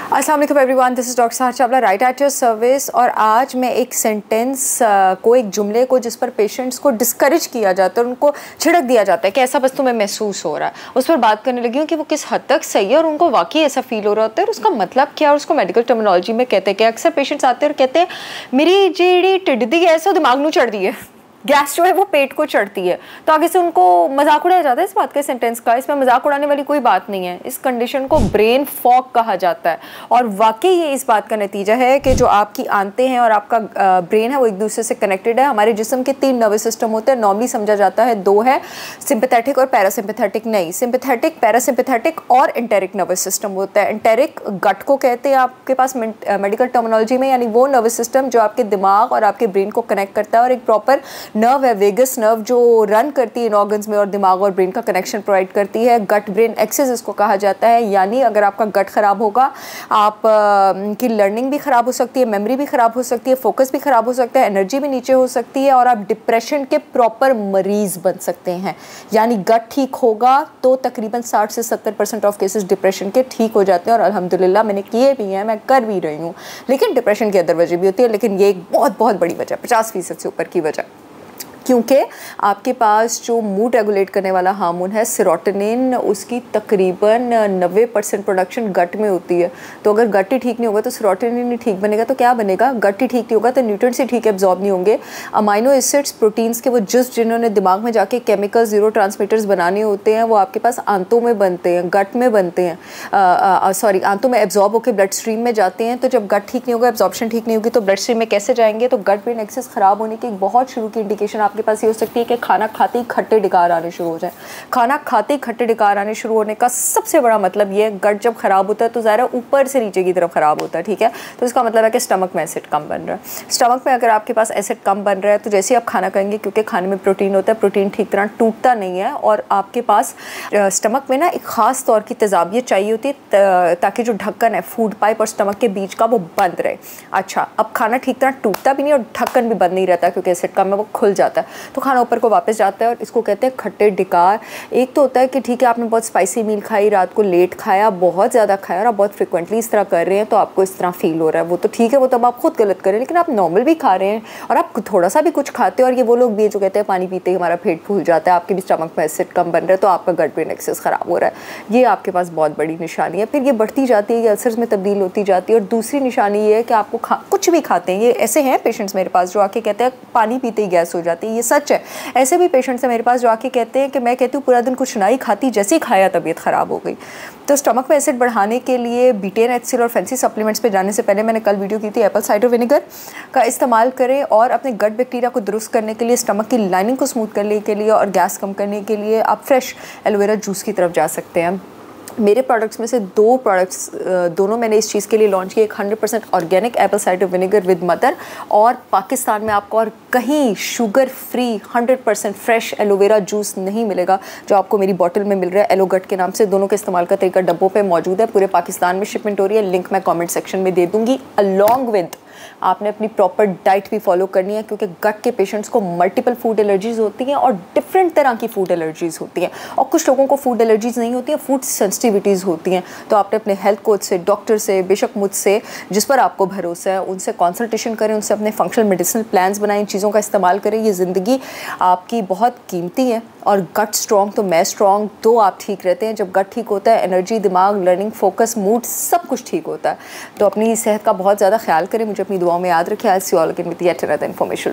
अस्सलाम वालेकुम everyone, this is doctor सहर Chawla, right at your service. और आज मैं एक सेंटेंस को, एक जुमले को जिस पर पेशेंट्स को डिस्करेज किया जाता है, उनको छिड़क दिया जाता है कि ऐसा बस तुम्हें महसूस हो रहा है, उस पर बात करने लगी हूँ कि वो किस हद तक सही है और उनको वाकई ऐसा फील हो रहा होता है और उसका मतलब क्या है और उसको मेडिकल टर्मिनोलॉजी में कहते हैं कि अक्सर पेशेंट्स आते हैं और कहते हैं मेरी जी टिड्डी गैस है, दिमाग में चढ़ रही है। गैस जो है वो पेट को चढ़ती है, तो आगे से उनको मजाक उड़ाया जाता है इस बात का, सेंटेंस का। इसमें मजाक उड़ाने वाली कोई बात नहीं है। इस कंडीशन को ब्रेन फॉग कहा जाता है और वाकई ये इस बात का नतीजा है कि जो आपकी आंतें हैं और आपका ब्रेन है वो एक दूसरे से कनेक्टेड है। हमारे जिस्म के 3 नर्वस सिस्टम होते हैं, नॉर्मली समझा जाता है 2 है, सिंपैथेटिक और पैरासिम्पैथेटिक नहीं। सिंपैथेटिक, पैरासिम्पैथेटिक और एंटेरिक नर्वस सिस्टम होता है। एंटेरिक गट को कहते हैं आपके पास मेडिकल टर्मिनोलॉजी में, यानी वो नर्वस सिस्टम जो आपके दिमाग और आपके ब्रेन को कनेक्ट करता है, और एक प्रॉपर नर्व है वेगस नर्व जो रन करती है इन ऑर्गन्स में और दिमाग और ब्रेन का कनेक्शन प्रोवाइड करती है। गट ब्रेन एक्सिस इसको कहा जाता है। यानी अगर आपका गट ख़राब होगा, आप की लर्निंग भी ख़राब हो सकती है, मेमोरी भी ख़राब हो सकती है, फोकस भी ख़राब हो सकता है, एनर्जी भी नीचे हो सकती है और आप डिप्रेशन के प्रॉपर मरीज़ बन सकते हैं। यानी गट ठीक होगा तो तकरीबन 60 से 70% ऑफ केसेस डिप्रेशन के ठीक हो जाते हैं और अल्हम्दुलिल्लाह मैंने किए भी हैं, मैं कर भी रही हूँ। लेकिन डिप्रेशन की अदर वजह भी होती है, लेकिन ये एक बहुत बड़ी वजह, 50% से ऊपर की वजह, क्योंकि आपके पास जो मूड रेगुलेट करने वाला हार्मोन है सेरोटोनिन, उसकी तकरीबन 90% प्रोडक्शन गट में होती है। तो अगर गट ही ठीक नहीं होगा तो सेरोटोनिन नहीं ठीक बनेगा तो क्या बनेगा? गट ही ठीक नहीं होगा तो न्यूट्रिएंट्स ही ठीक एब्जॉर्ब नहीं होंगे। अमाइनो एसिड्स, प्रोटीन्स के वो जस्ट जिन्होंने दिमाग में जाके केमिकल न्यूरो ट्रांसमीटर्स बनाने होते हैं, वो आपके पास आंतों में बनते हैं, गट में बनते हैं, आंतों में एब्जॉर्ब होकर ब्लड स्ट्रीम में जाते हैं। तो जब गट ठीक नहीं होगा, एब्जॉर्प्शन ठीक नहीं होगी, तो ब्लड स्ट्रीम में कैसे जाएंगे? तो गट ब्रेन एक्सिस ख़राब होने की एक बहुत शुरू की इंडिकेशन आपके पास ये हो सकती है कि खाना खाते ही खट्टे डिकार आने शुरू हो जाए। खाना खाते ही खट्टे डिकार आने शुरू होने का सबसे बड़ा मतलब ये है, गट जब खराब होता है तो ज़ाहिर है ऊपर से नीचे की तरफ खराब होता है, ठीक है। तो इसका मतलब है कि स्टमक में एसिड कम बन रहा है। स्टमक में अगर आपके पास एसिड कम बन रहा है तो जैसे ही आप खाना खाएंगे, क्योंकि खाने में प्रोटीन होता है, प्रोटीन ठीक तरह टूटता नहीं है और आपके पास स्टमक में ना एक ख़ास तौर की तेजाबियत चाहिए होती है ताकि जो ढक्कन है फूड पाइप और स्टमक के बीच का वो बंद रहे। अच्छा, अब खाना ठीक तरह टूटता भी नहीं और ढक्कन भी बंद नहीं रहता क्योंकि एसिड कम है, वो खुल जाता है, तो खाना ऊपर को वापस जाता है और इसको कहते हैं खट्टे डिकार। एक तो होता है कि ठीक है आपने बहुत स्पाइसी मील खाई, रात को लेट खाया, बहुत ज़्यादा खाया और आप बहुत फ्रिक्वेंटली इस तरह कर रहे हैं तो आपको इस तरह फील हो रहा है, वो तो ठीक है, वो तब आप खुद गलत करें। लेकिन आप नॉर्मल भी खा रहे हैं और आप थोड़ा सा भी कुछ खाते हैं, और ये वो लोग भी जो कहते हैं पानी पीते ही हमारा पेट फूल जाता है, आपके भी स्टमक में एसिड कम बन रहा है, तो आपका गट ब्रेन एक्सेस ख़राब हो रहा है, ये आपके पास बहुत बड़ी निशानी है। फिर ये बढ़ती जाती है, ये अल्सर्स में तब्दील होती जाती है। और दूसरी निशानी ये है कि आपको कुछ भी खाते हैं, ये ऐसे हैं पेशेंट्स मेरे पास जो आके कहते हैं पानी पीते ही गैस हो जाती है, ये सच है। ऐसे भी पेशेंट्स हैं मेरे पास जो आके कहते हैं कि मैं कहती हूँ पूरा दिन कुछ नहीं खाती, जैसे ही खाया तबीयत ख़राब हो गई। तो स्टमक में एसिड बढ़ाने के लिए बीटेन एचसीएल और फैंसी सप्लीमेंट्स पे जाने से पहले मैंने कल वीडियो की थी, एप्पल साइडर विनेगर का इस्तेमाल करें और अपने गट बैक्टीरिया को दुरुस्त करने के लिए, स्टमक की लाइनिंग को स्मूथ करने के लिए और गैस कम करने के लिए आप फ्रेश एलोवेरा जूस की तरफ जा सकते हैं। मेरे प्रोडक्ट्स में से 2 प्रोडक्ट्स दोनों मैंने इस चीज़ के लिए लॉन्च किए। एक 100% organic Apple cider vinegar with mother, और पाकिस्तान में आपको और कहीं sugar free 100% fresh aloe vera juice नहीं मिलेगा जो आपको मेरी बॉटल में मिल रहा है एलोगट के नाम से। दोनों के इस्तेमाल का तरीका डब्बों पे मौजूद है, पूरे पाकिस्तान में शिपमेंट हो रही है, लिंक मैं कमेंट सेक्शन में दे दूँगी। अलॉन्ग विद आपने अपनी प्रॉपर डाइट भी फॉलो करनी है, क्योंकि गट के पेशेंट्स को मल्टीपल फूड एलर्जीज़ होती हैं और डिफरेंट तरह की फूड एलर्जीज़ होती हैं, और कुछ लोगों को फूड एलर्जीज़ नहीं होती हैं, फूड सेंसिटिविटीज़ होती हैं। तो आपने अपने हेल्थ कोच से, डॉक्टर से, बेशक मुझसे, जिस पर आपको भरोसा है, उनसे कंसल्टेशन करें, उनसे अपने फंक्शनल मेडिसिनल प्लान्स बनाएं, इन चीज़ों का इस्तेमाल करें। ये ज़िंदगी आपकी बहुत कीमती है और गट स्ट्रॉन्ग तो मैं स्ट्रॉन्ग, तो आप ठीक रहते हैं। जब गट ठीक होता है, एनर्जी, दिमाग, लर्निंग, फोकस, मूड सब कुछ ठीक होता है। तो अपनी सेहत का बहुत ज़्यादा ख्याल करें, मुझे अपनी दुआओं में याद रखें। I see you all again with yet another information.